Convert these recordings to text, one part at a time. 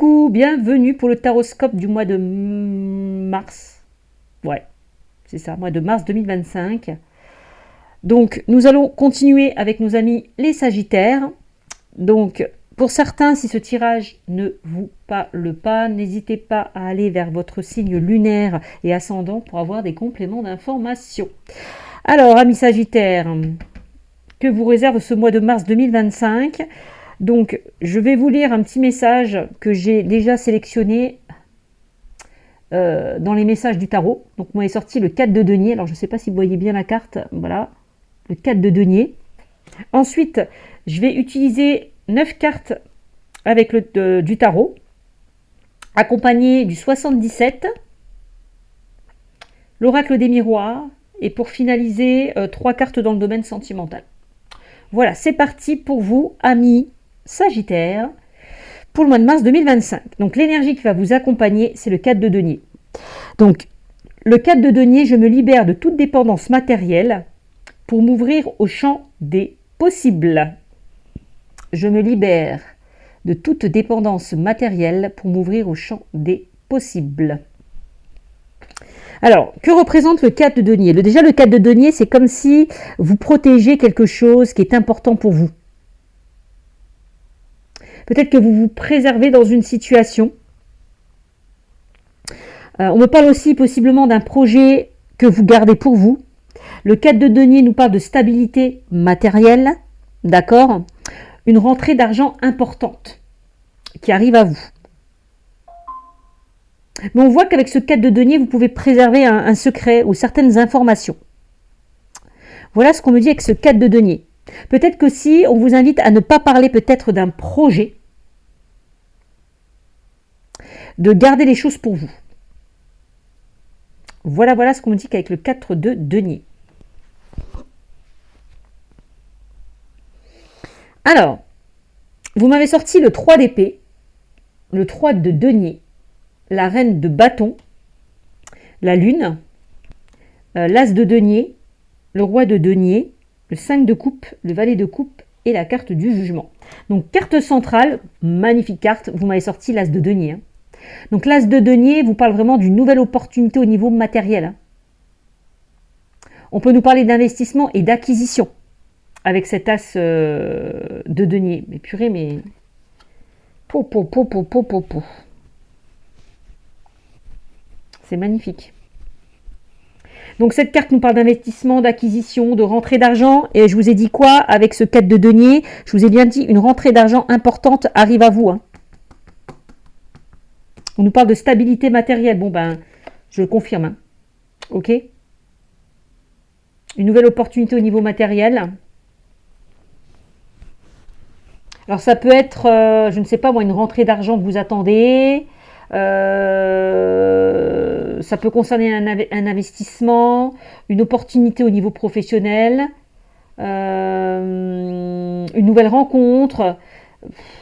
coucou, bienvenue pour le taroscope du mois de mars. Ouais, c'est ça, mois de mars 2025. Donc, nous allons continuer avec nos amis les Sagittaires. Donc, pour certains, si ce tirage ne vous parle pas, n'hésitez pas à aller vers votre signe lunaire et ascendant pour avoir des compléments d'information. Alors, amis Sagittaires, que vous réserve ce mois de mars 2025 ? Donc, je vais vous lire un petit message que j'ai déjà sélectionné dans les messages du tarot. Donc, moi, est sorti le 4 de denier. Alors, je ne sais pas si vous voyez bien la carte. Voilà, le 4 de denier. Ensuite, je vais utiliser 9 cartes avec du tarot, accompagné du 77, l'oracle des miroirs, et pour finaliser, 3 cartes dans le domaine sentimental. Voilà, c'est parti pour vous, amis Sagittaire, pour le mois de mars 2025. Donc, l'énergie qui va vous accompagner, c'est le 4 de denier. Donc, le 4 de denier, je me libère de toute dépendance matérielle pour m'ouvrir au champ des possibles. Je me libère de toute dépendance matérielle pour m'ouvrir au champ des possibles. Alors, que représente le 4 de denier ? Déjà, le 4 de denier, c'est comme si vous protégez quelque chose qui est important pour vous. Peut-être que vous vous préservez dans une situation. On me parle aussi possiblement d'un projet que vous gardez pour vous. Le 4 de denier nous parle de stabilité matérielle, d'accord ? Une rentrée d'argent importante qui arrive à vous. Mais on voit qu'avec ce 4 de denier, vous pouvez préserver un secret ou certaines informations. Voilà ce qu'on me dit avec ce 4 de denier. Peut-être que si on vous invite à ne pas parler peut-être d'un projet, de garder les choses pour vous. Voilà ce qu'on me dit qu'avec le 4 de denier. Alors, vous m'avez sorti le 3 d'épée, le 3 de denier, la reine de bâton, la lune, l'as de denier, le roi de denier, le 5 de coupe, le valet de coupe et la carte du jugement. Donc, carte centrale, magnifique carte, vous m'avez sorti l'as de denier. Hein. Donc, l'as de denier vous parle vraiment d'une nouvelle opportunité au niveau matériel. Hein. On peut nous parler d'investissement et d'acquisition avec cet as de denier. Mais purée, mais... C'est magnifique. Donc, cette carte nous parle d'investissement, d'acquisition, de rentrée d'argent. Et je vous ai dit quoi avec ce 4 de denier ? Je vous ai bien dit, une rentrée d'argent importante arrive à vous. Hein. On nous parle de stabilité matérielle. Bon, ben, je le confirme. Hein. OK ? Une nouvelle opportunité au niveau matériel. Alors, ça peut être, je ne sais pas moi, une rentrée d'argent que vous attendez. Ça peut concerner un investissement, une opportunité au niveau professionnel, une nouvelle rencontre,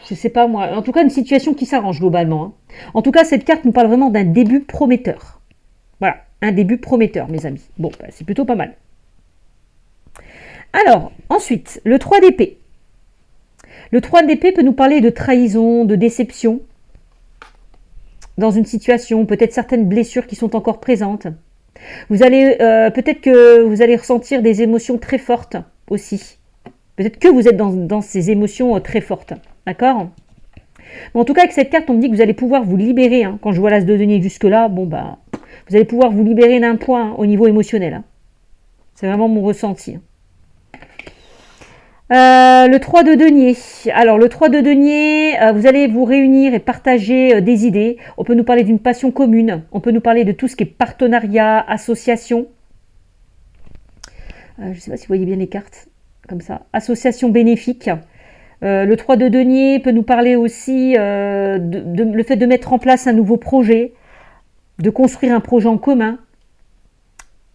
je ne sais pas moi. En tout cas, une situation qui s'arrange globalement. Hein. En tout cas, cette carte nous parle vraiment d'un début prometteur. Voilà, un début prometteur, mes amis. Bon, bah, c'est plutôt pas mal. Alors, ensuite, le 3 d'épée. Le 3 d'épée peut nous parler de trahison, de déception, dans une situation, peut-être certaines blessures qui sont encore présentes. Vous allez, peut-être que vous allez ressentir des émotions très fortes aussi. Peut-être que vous êtes dans ces émotions très fortes. D'accord ? Mais en tout cas, avec cette carte, on me dit que vous allez pouvoir vous libérer. Hein. Quand je vois l'as de denier jusque-là, bon bah, vous allez pouvoir vous libérer d'un point au niveau émotionnel. Hein. C'est vraiment mon ressenti. Le 3 de denier. Alors, le 3 de denier, vous allez vous réunir et partager des idées. On peut nous parler d'une passion commune. On peut nous parler de tout ce qui est partenariat, association. Je ne sais pas si vous voyez bien les cartes, comme ça. Association bénéfique. Le 3 de denier peut nous parler aussi le fait de mettre en place un nouveau projet, de construire un projet en commun.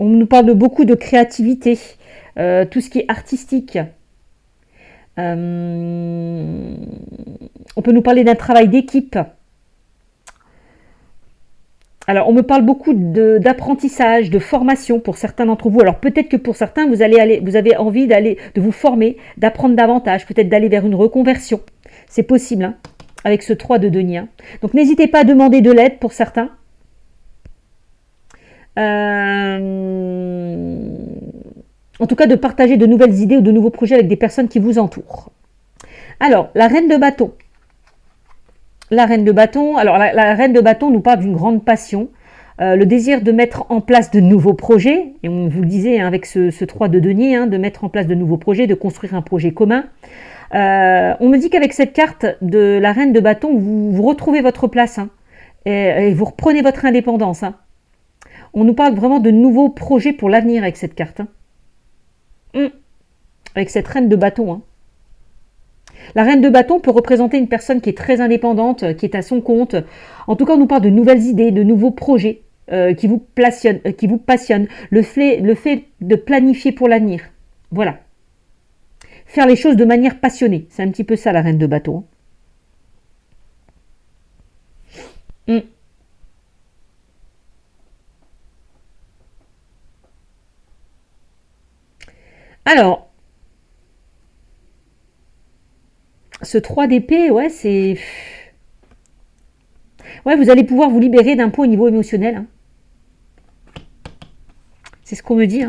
On nous parle de beaucoup de créativité, tout ce qui est artistique. On peut nous parler d'un travail d'équipe. Alors, on me parle beaucoup d'apprentissage, de formation pour certains d'entre vous. Alors, peut-être que pour certains, vous avez envie de vous former, d'apprendre davantage, peut-être d'aller vers une reconversion. C'est possible. Hein. avec ce 3 de denier. Donc n'hésitez pas à demander de l'aide pour certains. En tout cas, de partager de nouvelles idées ou de nouveaux projets avec des personnes qui vous entourent. Alors, la reine de bâton. La reine de bâton, alors la reine de bâton nous parle d'une grande passion, le désir de mettre en place de nouveaux projets, et on vous le disait avec ce 3 de denier, de mettre en place de nouveaux projets, de construire un projet commun. On me dit qu'avec cette carte de la reine de bâton, vous retrouvez votre place et vous reprenez votre indépendance. On nous parle vraiment de nouveaux projets pour l'avenir avec cette carte. Avec cette reine de bâton. La reine de bâton peut représenter une personne qui est très indépendante, qui est à son compte. En tout cas, on nous parle de nouvelles idées, de nouveaux projets qui vous passionnent. Le fait de planifier pour l'avenir. Voilà. Faire les choses de manière passionnée. C'est un petit peu ça, la reine de bâton. Alors, ce 3 d'épée, ouais, c'est... Ouais, vous allez pouvoir vous libérer d'un poids au niveau émotionnel. C'est ce qu'on me dit.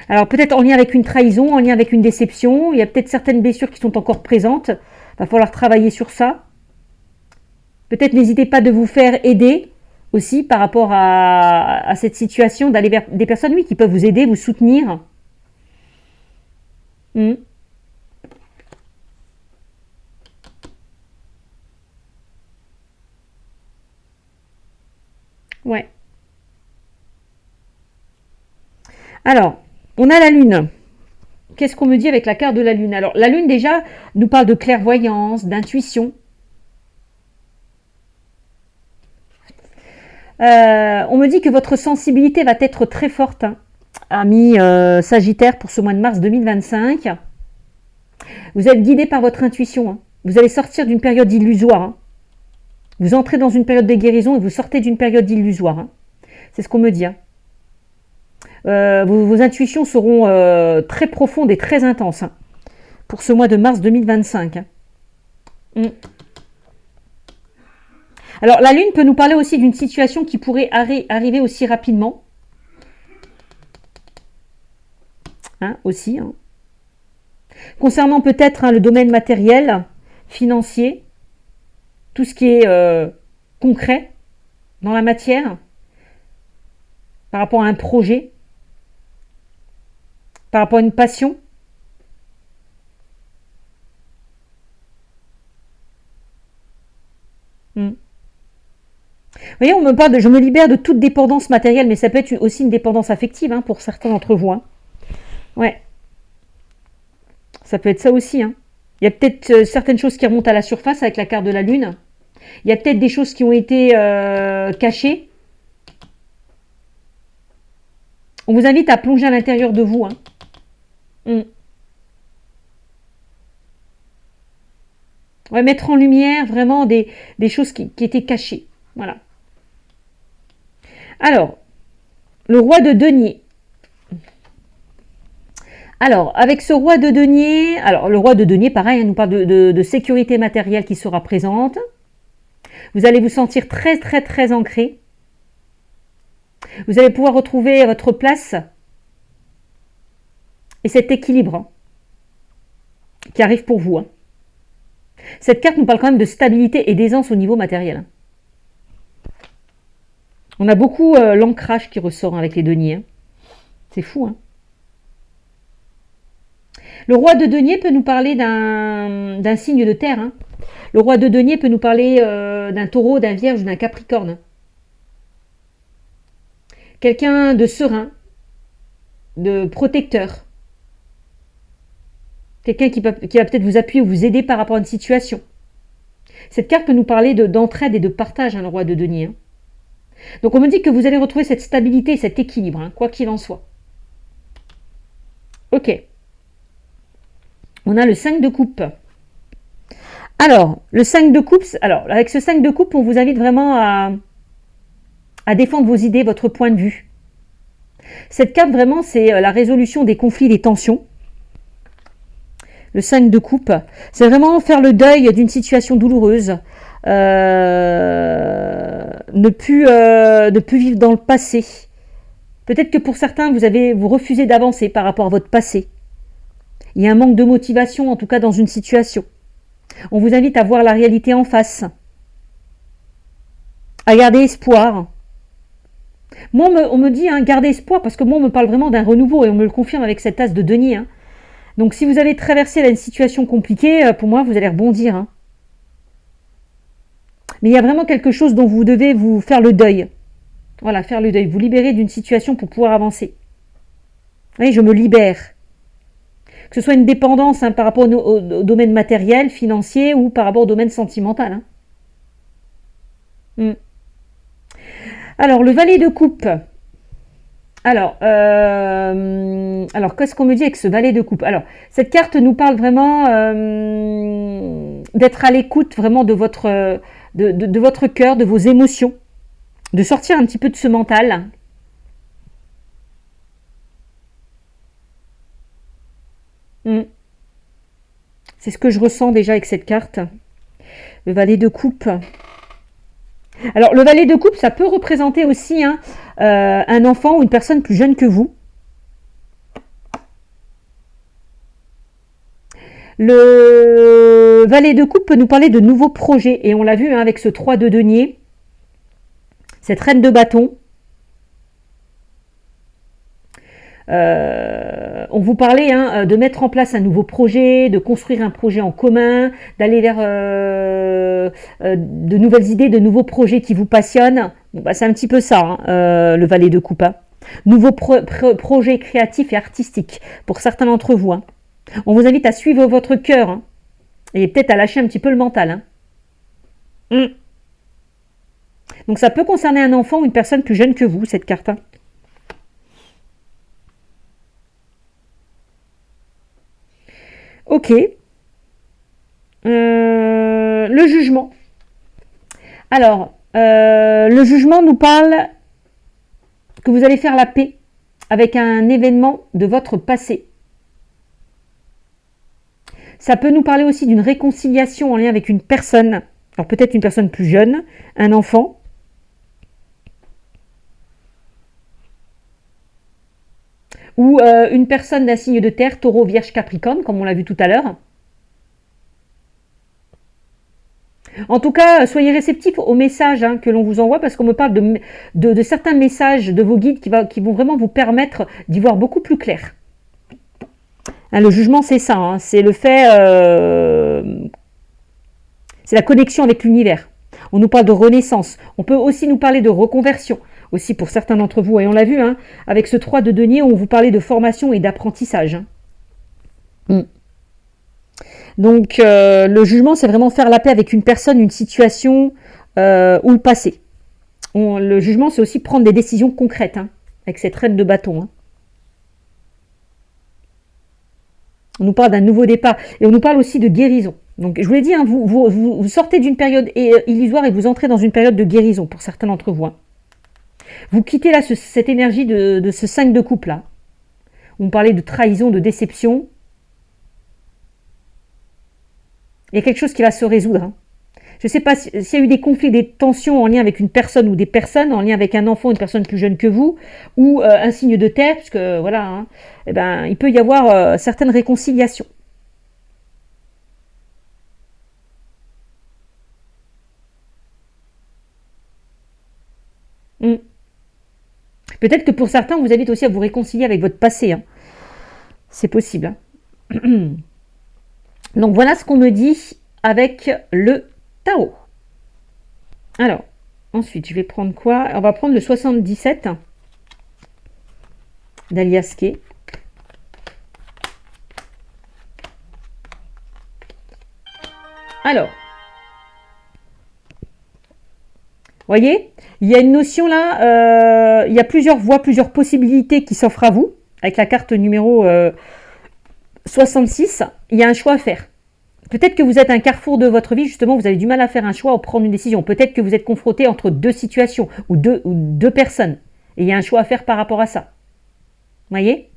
Alors, peut-être en lien avec une trahison, en lien avec une déception. Il y a peut-être certaines blessures qui sont encore présentes. Il va falloir travailler sur ça. Peut-être n'hésitez pas de vous faire aider aussi par rapport à cette situation, d'aller vers des personnes, oui, qui peuvent vous aider, vous soutenir. Ouais. Alors, on a la lune. Qu'est-ce qu'on me dit avec la carte de la lune? Alors, la lune, déjà, nous parle de clairvoyance, d'intuition. On me dit que votre sensibilité va être très forte, ami Sagittaire, pour ce mois de mars 2025. Vous êtes guidé par votre intuition. Vous allez sortir d'une période illusoire. Vous entrez dans une période de guérison et vous sortez d'une période illusoire. C'est ce qu'on me dit. Vos intuitions seront très profondes et très intenses pour ce mois de mars 2025. Alors, la lune peut nous parler aussi d'une situation qui pourrait arriver aussi rapidement. Aussi. Concernant peut-être le domaine matériel, financier, tout ce qui est concret dans la matière, par rapport à un projet, par rapport à une passion. Vous voyez, on me parle de je me libère de toute dépendance matérielle, mais ça peut être aussi une dépendance affective pour certains d'entre vous. Ouais. Ça peut être ça aussi. Il y a peut-être certaines choses qui remontent à la surface avec la carte de la lune. Il y a peut-être des choses qui ont été cachées. On vous invite à plonger à l'intérieur de vous. Ouais, mettre en lumière vraiment des choses qui étaient cachées. Voilà. Alors, le roi de denier. Alors, avec ce roi de denier, le roi de denier, pareil, nous parle de sécurité matérielle qui sera présente. Vous allez vous sentir très, très, très ancré. Vous allez pouvoir retrouver votre place et cet équilibre qui arrive pour vous. Cette carte nous parle quand même de stabilité et d'aisance au niveau matériel. On a beaucoup l'ancrage qui ressort avec les deniers. C'est fou. Le roi de denier peut nous parler d'un signe de terre. Le roi de denier peut nous parler d'un taureau, d'un vierge, d'un capricorne. Quelqu'un de serein, de protecteur. Quelqu'un qui va peut-être vous appuyer ou vous aider par rapport à une situation. Cette carte peut nous parler d'entraide et de partage, le roi de denier. Donc on me dit que vous allez retrouver cette stabilité, cet équilibre, quoi qu'il en soit. Ok. On a le 5 de coupe. Alors, le 5 de coupe, avec ce 5 de coupe, on vous invite vraiment à défendre vos idées, votre point de vue. Cette carte, vraiment, c'est la résolution des conflits, des tensions. Le 5 de coupe, c'est vraiment faire le deuil d'une situation douloureuse. Ne plus vivre dans le passé. Peut-être que pour certains, vous refusez d'avancer par rapport à votre passé. Il y a un manque de motivation, en tout cas dans une situation. On vous invite à voir la réalité en face. À garder espoir. Moi, on me dit garder espoir, parce que moi, on me parle vraiment d'un renouveau, et on me le confirme avec cette as de denier. Donc, si vous avez traversé là une situation compliquée, pour moi, vous allez rebondir. Mais il y a vraiment quelque chose dont vous devez vous faire le deuil. Voilà, faire le deuil. Vous libérer d'une situation pour pouvoir avancer. Oui, je me libère. Que ce soit une dépendance par rapport au domaine matériel, financier, ou par rapport au domaine sentimental. Alors, le valet de coupe. Alors, qu'est-ce qu'on me dit avec ce valet de coupe? Alors, cette carte nous parle vraiment d'être à l'écoute vraiment de votre cœur, de vos émotions, de sortir un petit peu de ce mental. C'est ce que je ressens déjà avec cette carte. Le valet de coupe. Alors, le valet de coupe, ça peut représenter aussi un enfant ou une personne plus jeune que vous. Le valet de coupe peut nous parler de nouveaux projets. Et on l'a vu avec ce 3 de denier. Cette reine de bâton. On vous parlait de mettre en place un nouveau projet, de construire un projet en commun, d'aller vers de nouvelles idées, de nouveaux projets qui vous passionnent. Bon, c'est un petit peu ça, le valet de coupe. Nouveaux projets créatifs et artistiques pour certains d'entre vous. On vous invite à suivre votre cœur et peut-être à lâcher un petit peu le mental. Donc ça peut concerner un enfant ou une personne plus jeune que vous, cette carte. Ok. Le jugement. Alors, le jugement nous parle que vous allez faire la paix avec un événement de votre passé. Ça peut nous parler aussi d'une réconciliation en lien avec une personne. Alors peut-être une personne plus jeune, un enfant. Ou une personne d'un signe de terre, taureau, vierge, capricorne, comme on l'a vu tout à l'heure. En tout cas, soyez réceptifs aux messages que l'on vous envoie, parce qu'on me parle de certains messages de vos guides qui vont vraiment vous permettre d'y voir beaucoup plus clair. Le jugement, c'est ça, c'est le fait... c'est la connexion avec l'univers. On nous parle de renaissance. On peut aussi nous parler de reconversion, aussi pour certains d'entre vous. Et on l'a vu, avec ce 3 de denier, on vous parlait de formation et d'apprentissage. Donc, le jugement, c'est vraiment faire la paix avec une personne, une situation ou le passé. Le jugement, c'est aussi prendre des décisions concrètes, avec cette reine de bâton. On nous parle d'un nouveau départ. Et on nous parle aussi de guérison. Donc, je vous l'ai dit, vous sortez d'une période illusoire et vous entrez dans une période de guérison, pour certains d'entre vous. Vous quittez là cette énergie de ce 5 de coupe là. On me parlait de trahison, de déception. Il y a quelque chose qui va se résoudre. Je ne sais pas s'il y a eu des conflits, des tensions en lien avec une personne ou des personnes, en lien avec un enfant, une personne plus jeune que vous, ou un signe de terre, puisque voilà, il peut y avoir certaines réconciliations. Peut-être que pour certains, on vous invite aussi à vous réconcilier avec votre passé. C'est possible. Donc voilà ce qu'on me dit avec le Tao. Alors, ensuite, je vais prendre quoi? On va prendre le 77 d'Alias Kay. Alors, voyez, il y a une notion là, il y a plusieurs voies, plusieurs possibilités qui s'offrent à vous. Avec la carte numéro 66, il y a un choix à faire. Peut-être que vous êtes à un carrefour de votre vie, justement, vous avez du mal à faire un choix ou prendre une décision. Peut-être que vous êtes confronté entre deux situations ou deux personnes. Et il y a un choix à faire par rapport à ça. Voyez?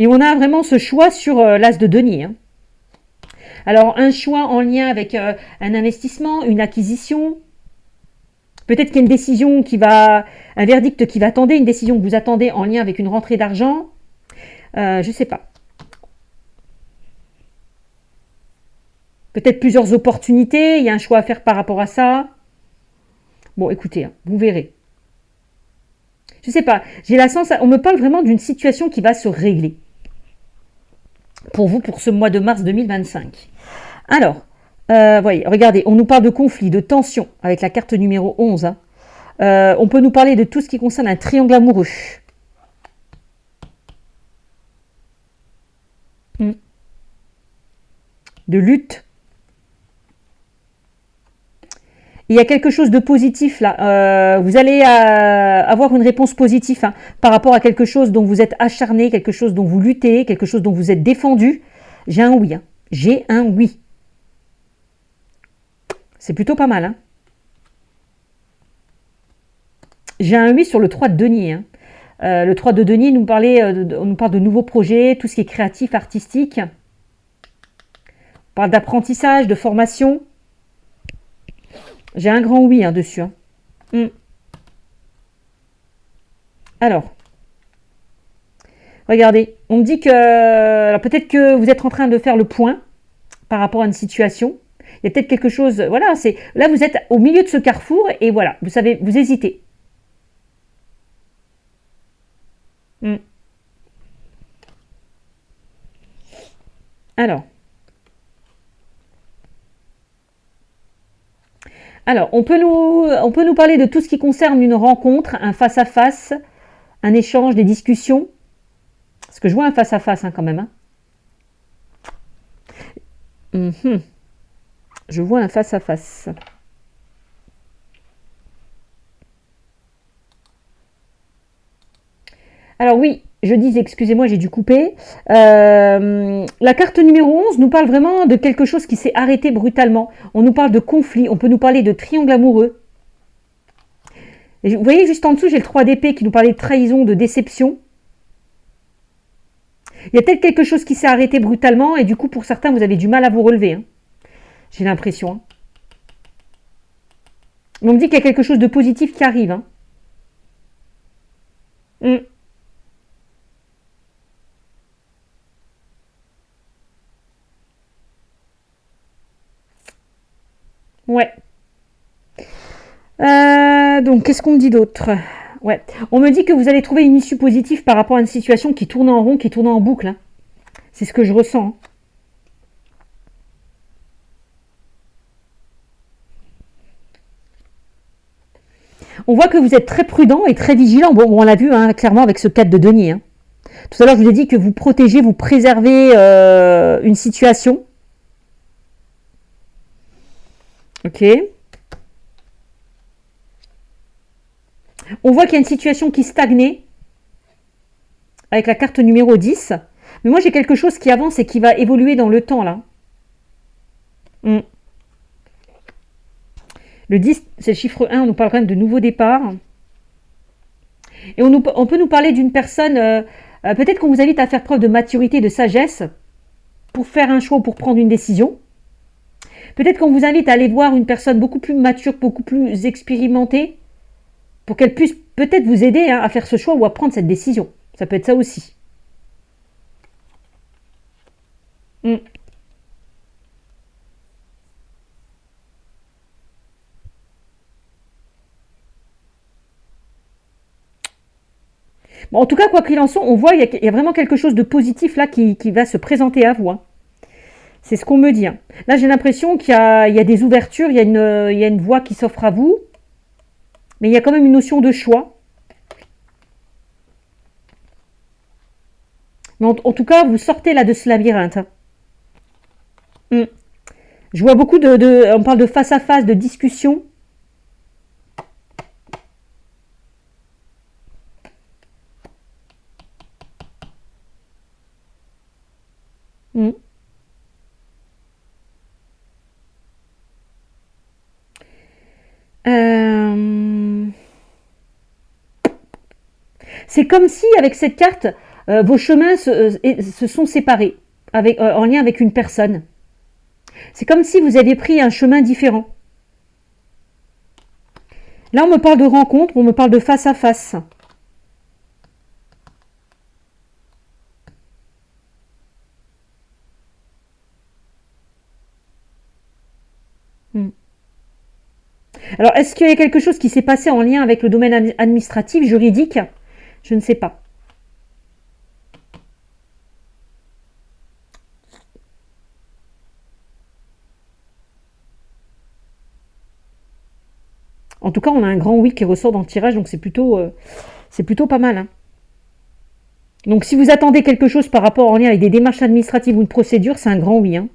Et on a vraiment ce choix sur l'as de denier. Hein. Alors, un choix en lien avec un investissement, une acquisition. Peut-être qu'il y a une décision un verdict qui va attendre, une décision que vous attendez en lien avec une rentrée d'argent. Je ne sais pas. Peut-être plusieurs opportunités, il y a un choix à faire par rapport à ça. Bon, écoutez, hein, vous verrez. Je ne sais pas, j'ai la sensation, on me parle vraiment d'une situation qui va se régler. Pour vous, pour ce mois de mars 2025. Alors, voyez, regardez, on nous parle de conflit, de tension avec la carte numéro 11. Hein. On peut nous parler de tout ce qui concerne un triangle amoureux. De lutte. Il y a quelque chose de positif là. Vous allez avoir une réponse positive hein, par rapport à quelque chose dont vous êtes acharné, quelque chose dont vous luttez, quelque chose dont vous êtes défendu. J'ai un oui. Hein. J'ai un oui. C'est plutôt pas mal. Hein. J'ai un oui sur le 3 de denier. Hein. Le 3 de denier, on nous parle de nouveaux projets, tout ce qui est créatif, artistique. On parle d'apprentissage, de formation. J'ai un grand oui hein, dessus. Hein. Alors, regardez, on me dit que alors peut-être que vous êtes en train de faire le point par rapport à une situation. Il y a peut-être quelque chose, voilà, c'est là vous êtes au milieu de ce carrefour et voilà, vous savez, vous hésitez. Alors, on peut nous parler de tout ce qui concerne une rencontre, un face-à-face, un échange, des discussions. Parce que je vois un face-à-face hein, quand même. Hein. Je vois un face-à-face. Alors oui, je dis, excusez-moi, j'ai dû couper. La carte numéro 11 nous parle vraiment de quelque chose qui s'est arrêté brutalement. On nous parle de conflit, on peut nous parler de triangle amoureux. Et vous voyez, juste en dessous, j'ai le 3 d'épée qui nous parlait de trahison, de déception. Il y a peut-être quelque chose qui s'est arrêté brutalement et du coup, pour certains, vous avez du mal à vous relever. Hein. J'ai l'impression. Hein. On me dit qu'il y a quelque chose de positif qui arrive. Hein. Ouais. Donc, qu'est-ce qu'on me dit d'autre? Ouais. On me dit que vous allez trouver une issue positive par rapport à une situation qui tourne en rond, qui tourne en boucle. Hein. C'est ce que je ressens. Hein. On voit que vous êtes très prudent et très vigilant. Bon, on l'a vu hein, clairement avec ce 4 de denier. Hein. Tout à l'heure, je vous ai dit que vous protégez, vous préservez une situation. Ok. On voit qu'il y a une situation qui stagnait avec la carte numéro 10. Mais moi, j'ai quelque chose qui avance et qui va évoluer dans le temps, là. Le 10, c'est le chiffre 1, on nous parle quand même de nouveaux départs. Et on peut nous parler d'une personne, peut-être qu'on vous invite à faire preuve de maturité, de sagesse, pour faire un choix ou pour prendre une décision. Peut-être qu'on vous invite à aller voir une personne beaucoup plus mature, beaucoup plus expérimentée, pour qu'elle puisse peut-être vous aider hein, à faire ce choix ou à prendre cette décision. Ça peut être ça aussi. Bon, en tout cas, quoi qu'il en soit, on voit qu'il y a vraiment quelque chose de positif là qui va se présenter à vous. Hein. C'est ce qu'on me dit. Hein. Là, j'ai l'impression qu'il y a des ouvertures, il y a une voie qui s'offre à vous, mais il y a quand même une notion de choix. Mais en tout cas, vous sortez là de ce labyrinthe. Hein. Je vois beaucoup on parle de face à face, de discussion. C'est comme si, avec cette carte, vos chemins se sont séparés en lien avec une personne. C'est comme si vous aviez pris un chemin différent. Là, on me parle de rencontre, on me parle de face à face. Alors, est-ce qu'il y a quelque chose qui s'est passé en lien avec le domaine administratif, juridique? Je ne sais pas. En tout cas, on a un grand oui qui ressort dans le tirage, donc c'est plutôt pas mal. Hein. Donc, si vous attendez quelque chose par rapport en lien avec des démarches administratives ou une procédure, c'est un grand oui. Hein.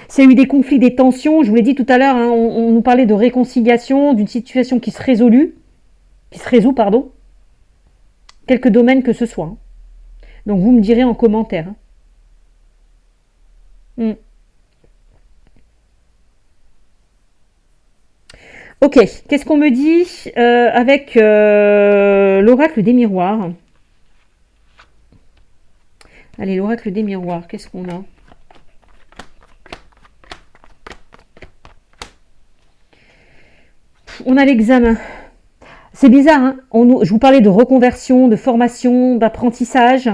S'il y a eu des conflits, des tensions, je vous l'ai dit tout à l'heure, hein, on nous parlait de réconciliation, d'une situation qui se résout, pardon, quelque domaine que ce soit. Hein. Donc, vous me direz en commentaire. Hein. Ok, qu'est-ce qu'on me dit avec l'oracle des miroirs? Allez, l'oracle des miroirs, qu'est-ce qu'on a? On a l'examen. C'est bizarre, hein, je vous parlais de reconversion, de formation, d'apprentissage.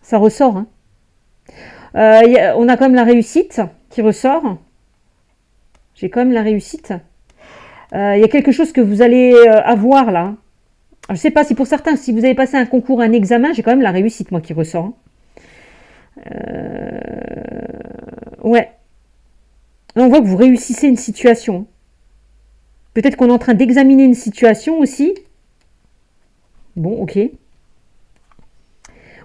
Ça ressort. Hein. On a quand même la réussite qui ressort. J'ai quand même la réussite. Il y a quelque chose que vous allez avoir là. Je ne sais pas si pour certains, si vous avez passé un concours, un examen, j'ai quand même la réussite, moi, qui ressort. Ouais. On voit que vous réussissez une situation. Peut-être qu'on est en train d'examiner une situation aussi. Bon, ok.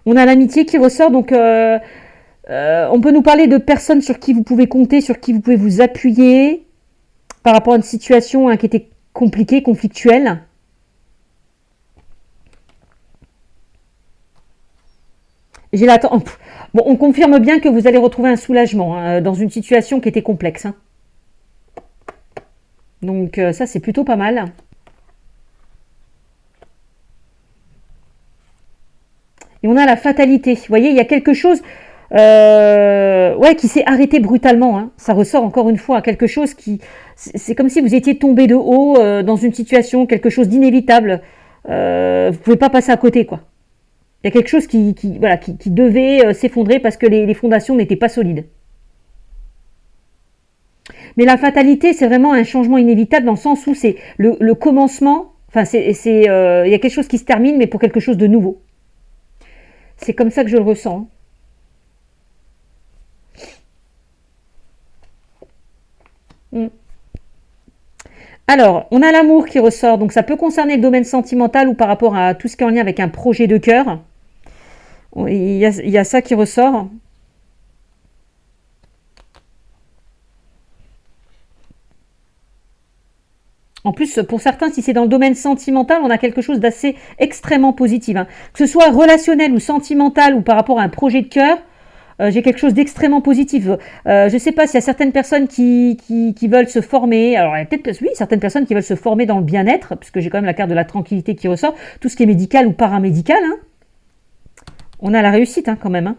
On a l'amitié qui ressort, donc on peut nous parler de personnes sur qui vous pouvez compter, sur qui vous pouvez vous appuyer par rapport à une situation qui était compliquée, conflictuelle. J'ai Bon, on confirme bien que vous allez retrouver un soulagement hein, dans une situation qui était complexe. Hein. Donc ça, c'est plutôt pas mal. Et on a la fatalité. Vous voyez, il y a quelque chose qui s'est arrêté brutalement. Hein. Ça ressort encore une fois quelque chose qui... C'est comme si vous étiez tombé de haut dans une situation, quelque chose d'inévitable. Vous ne pouvez pas passer à côté, quoi. Il y a quelque chose qui devait s'effondrer parce que les fondations n'étaient pas solides. Mais la fatalité, c'est vraiment un changement inévitable dans le sens où c'est le commencement. Enfin, il y a quelque chose qui se termine, mais pour quelque chose de nouveau. C'est comme ça que je le ressens. Alors, on a l'amour qui ressort, donc ça peut concerner le domaine sentimental ou par rapport à tout ce qui est en lien avec un projet de cœur. Il y a ça qui ressort. En plus, pour certains, si c'est dans le domaine sentimental, on a quelque chose d'assez extrêmement positif. Hein. Que ce soit relationnel ou sentimental ou par rapport à un projet de cœur, j'ai quelque chose d'extrêmement positif. Je ne sais pas s'il y a certaines personnes qui veulent se former. Alors, il y a peut-être, oui, certaines personnes qui veulent se former dans le bien-être, puisque j'ai quand même la carte de la tranquillité qui ressort. Tout ce qui est médical ou paramédical. Hein. On a la réussite hein, quand même. Hein.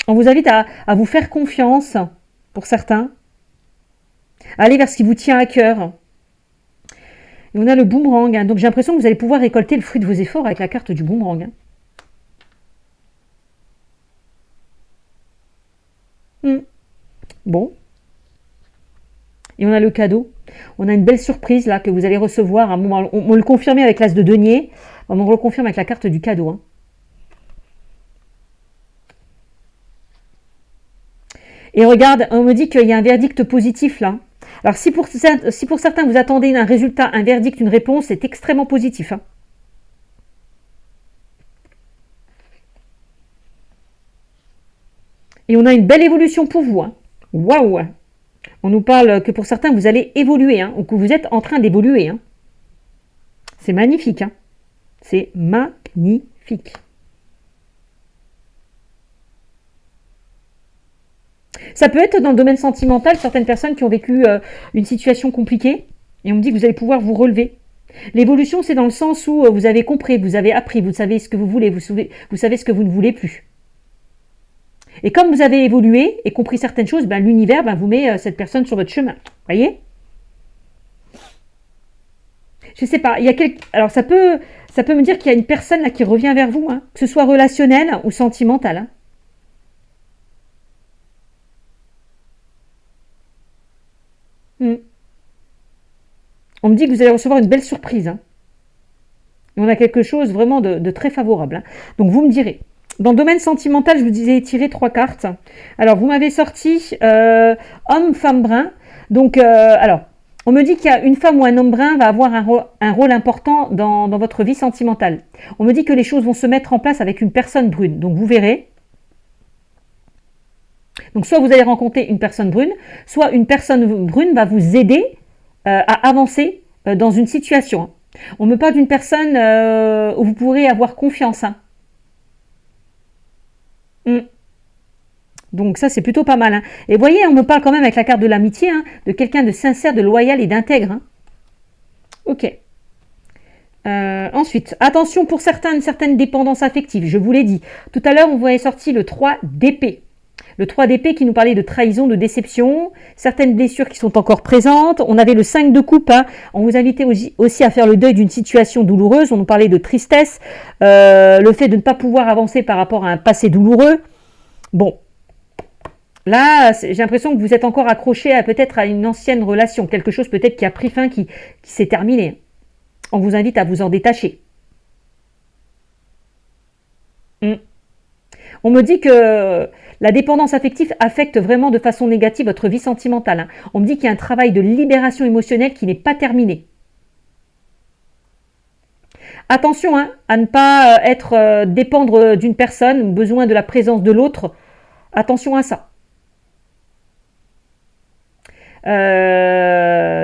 On vous invite à vous faire confiance, pour certains. Allez vers ce qui vous tient à cœur. Et on a le boomerang. Hein. Donc j'ai l'impression que vous allez pouvoir récolter le fruit de vos efforts avec la carte du boomerang. Hein. Bon. Et on a le cadeau. On a une belle surprise là que vous allez recevoir. On le confirme avec l'as de denier. On le reconfirme avec la carte du cadeau. Hein. Et regarde, on me dit qu'il y a un verdict positif là. Alors si pour certains vous attendez un résultat, un verdict, une réponse, c'est extrêmement positif. Hein. Et on a une belle évolution pour vous. Hein. Waouh! On nous parle que pour certains vous allez évoluer, hein, ou que vous êtes en train d'évoluer. Hein. C'est magnifique. Hein. C'est magnifique. Ça peut être dans le domaine sentimental, certaines personnes qui ont vécu une situation compliquée, et on me dit que vous allez pouvoir vous relever. L'évolution, c'est dans le sens où vous avez compris, vous avez appris, vous savez ce que vous voulez, vous savez ce que vous ne voulez plus. Et comme vous avez évolué et compris certaines choses, ben, l'univers vous met cette personne sur votre chemin. Voyez? Je sais pas. Alors ça peut me dire qu'il y a une personne là qui revient vers vous, hein, que ce soit relationnel ou sentimental. Hein. On me dit que vous allez recevoir une belle surprise. Hein. On a quelque chose vraiment de très favorable. Hein. Donc vous me direz. Dans le domaine sentimental, je vous disais tirer 3 cartes. Alors vous m'avez sorti homme, femme, brun. Donc alors, on me dit qu'il y a une femme ou un homme brun va avoir un rôle important dans votre vie sentimentale. On me dit que les choses vont se mettre en place avec une personne brune. Donc vous verrez. Donc soit vous allez rencontrer une personne brune, soit une personne brune va vous aider à avancer dans une situation. On me parle d'une personne où vous pourrez avoir confiance. Hein. Donc ça c'est plutôt pas mal. Hein. Et voyez, on me parle quand même avec la carte de l'amitié, hein, de quelqu'un de sincère, de loyal et d'intègre. Hein. Ok. Ensuite, attention pour certains, une certaine dépendance affective. Je vous l'ai dit. Tout à l'heure, on voyait sorti le 3 d'épée. Le 3 d'épée qui nous parlait de trahison, de déception, certaines blessures qui sont encore présentes. On avait le 5 de coupe. Hein. On vous invitait aussi à faire le deuil d'une situation douloureuse. On nous parlait de tristesse, le fait de ne pas pouvoir avancer par rapport à un passé douloureux. Bon, là, j'ai l'impression que vous êtes encore accroché peut-être à une ancienne relation, quelque chose peut-être qui a pris fin, qui s'est terminé. On vous invite à vous en détacher. On me dit que la dépendance affective affecte vraiment de façon négative votre vie sentimentale. Hein. On me dit qu'il y a un travail de libération émotionnelle qui n'est pas terminé. Attention hein, à ne pas dépendre d'une personne, besoin de la présence de l'autre. Attention à ça.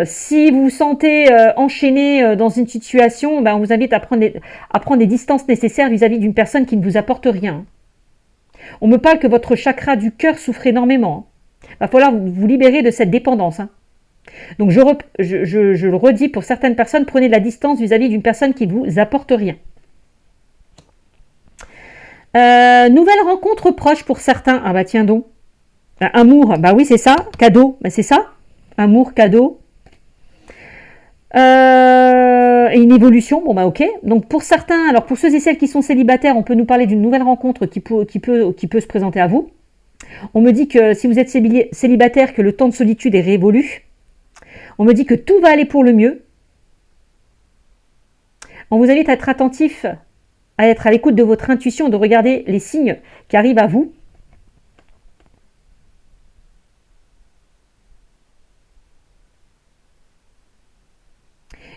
Si vous vous sentez enchaîné dans une situation, on vous invite à prendre les distances nécessaires vis-à-vis d'une personne qui ne vous apporte rien. On me parle que votre chakra du cœur souffre énormément. Il va falloir vous libérer de cette dépendance. Hein. Donc je le redis pour certaines personnes, prenez de la distance vis-à-vis d'une personne qui ne vous apporte rien. Nouvelle rencontre proche pour certains. Ah bah tiens donc. Amour, bah oui c'est ça. Cadeau, bah c'est ça. Amour, cadeau. Et une évolution, bon bah ok. Donc pour certains, alors pour ceux et celles qui sont célibataires, on peut nous parler d'une nouvelle rencontre qui peut se présenter à vous. On me dit que si vous êtes célibataire, que le temps de solitude est révolu. On me dit que tout va aller pour le mieux. On vous invite à être attentif, à être à l'écoute de votre intuition, de regarder les signes qui arrivent à vous.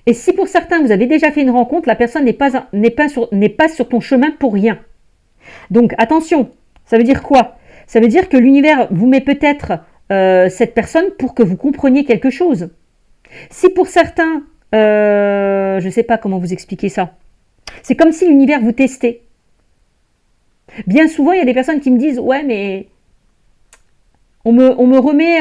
Et si pour certains, vous avez déjà fait une rencontre, la personne n'est pas sur ton chemin pour rien. Donc attention, ça veut dire quoi? Ça veut dire que l'univers vous met peut-être cette personne pour que vous compreniez quelque chose. Si pour certains, je ne sais pas comment vous expliquer ça, c'est comme si l'univers vous testait. Bien souvent, il y a des personnes qui me disent « Ouais, mais on me remet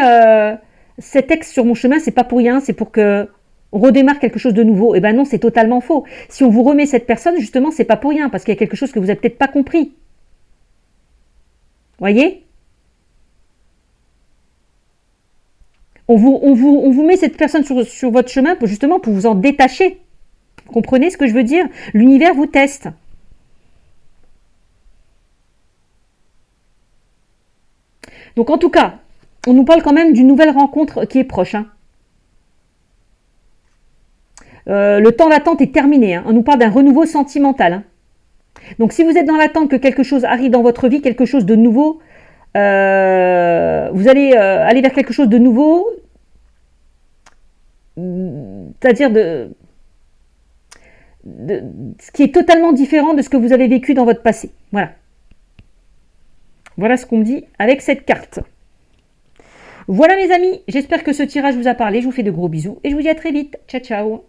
cet ex sur mon chemin, c'est pas pour rien, c'est pour que on redémarre quelque chose de nouveau. » Eh bien non, c'est totalement faux. Si on vous remet cette personne, justement, c'est pas pour rien, parce qu'il y a quelque chose que vous n'avez peut-être pas compris. Voyez? On vous met cette personne sur votre chemin justement pour vous en détacher. Vous comprenez ce que je veux dire? L'univers vous teste. Donc en tout cas, on nous parle quand même d'une nouvelle rencontre qui est proche. Hein. Le temps d'attente est terminé. Hein. On nous parle d'un renouveau sentimental. Hein. Donc si vous êtes dans l'attente que quelque chose arrive dans votre vie, quelque chose de nouveau, vous allez aller vers quelque chose de nouveau, c'est-à-dire ce qui est totalement différent de ce que vous avez vécu dans votre passé. Voilà. Voilà ce qu'on me dit avec cette carte. Voilà mes amis, j'espère que ce tirage vous a parlé. Je vous fais de gros bisous et je vous dis à très vite. Ciao, ciao.